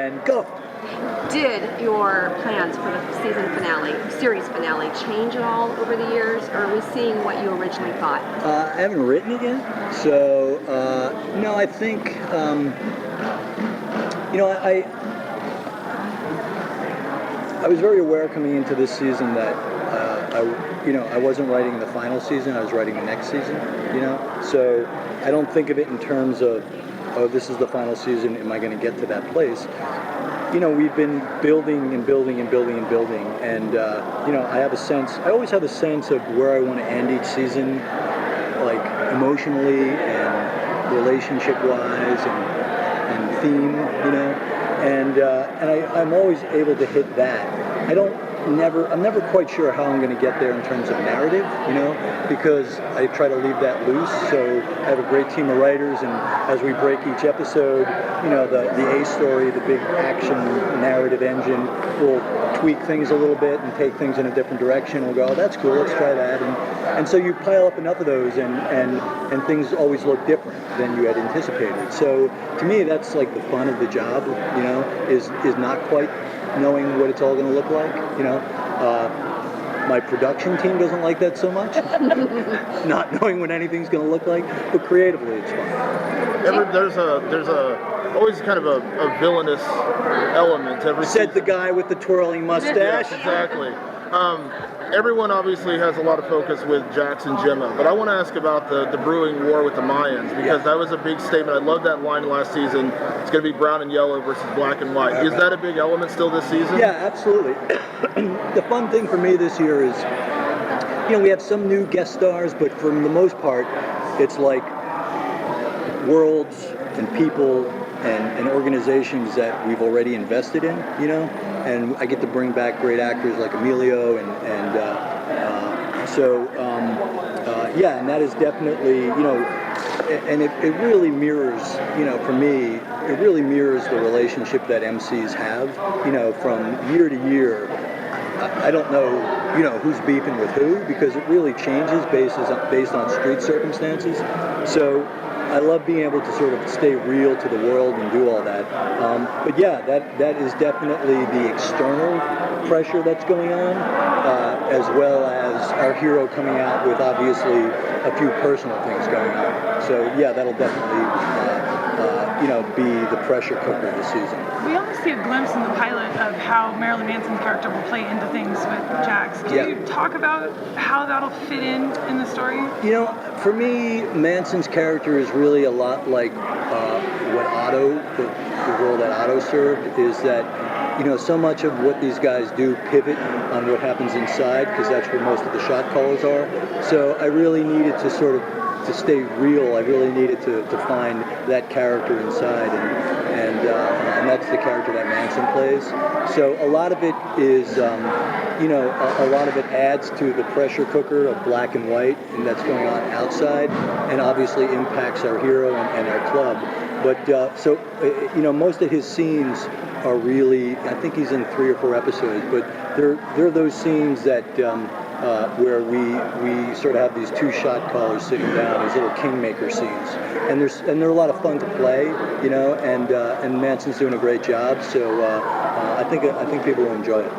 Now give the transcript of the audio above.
and go. Did your plans for the series finale, change at all over the years, or are we seeing what you originally thought? I haven't written it yet, so no, I think, I was very aware coming into this season that I wasn't writing the final season, I was writing the next season, so I don't think of it in terms of, oh, this is the final season, am I going to get to that place? We've been building and building and building and building, and I always have a sense of where I want to end each season, like emotionally and relationship-wise and theme, and I'm always able to hit that. I'm never quite sure how I'm going to get there in terms of narrative, because I try to leave that loose. So I have a great team of writers, and as we break each episode, the A story, the big action narrative engine, will tweak things a little bit and take things in a different direction. We'll go, oh, that's cool, let's try that. And so you pile up enough of those, and things always look different than you had anticipated. So to me, that's like the fun of the job, is not quite knowing what it's all going to look like, My production team doesn't like that so much, not knowing what anything's going to look like, but creatively it's fun. There's always kind of a villainous element. Said the guy with the twirling mustache. Yes, exactly. Everyone obviously has a lot of focus with Jax and Gemma, but I want to ask about the brewing war with the Mayans, because that was a big statement. I love that line last season. It's going to be brown and yellow versus black and white. Is that a big element still this season? Yeah, absolutely. The fun thing for me this year is, we have some new guest stars, but for the most part, it's like worlds and people and organizations that we've already invested in, and I get to bring back great actors like Emilio, and and that is definitely, and it really mirrors, for me, it really mirrors the relationship that MCs have, from year to year. I don't know, who's beefing with who, because it really changes based on street circumstances. So I love being able to sort of stay real to the world and do all that. But yeah, that is definitely the external pressure that's going on, as well as our hero coming out with obviously a few personal things going on. So yeah, that'll definitely be the pressure cooker this season. We only see a glimpse in the pilot of how Marilyn Manson's character will play into things with Jax. Can you talk about how that'll fit in the story? For me, Manson's character is really a lot like what Otto, the role that Otto served, is that, so much of what these guys do pivot on what happens inside, because that's where most of the shot callers are. So I really needed to to stay real. I really needed to find that character inside, and that's the character that Manson plays. So a lot of it is, a lot of it adds to the pressure cooker of black and white, and that's going on outside, and obviously impacts our hero and our club. But most of his scenes are really, I think he's in 3 or 4 episodes, but they're those scenes that where we sort of have these 2 shot callers sitting down, these little kingmaker scenes, and they're a lot of fun to play, and Manson's doing a great job. So I think people will enjoy it.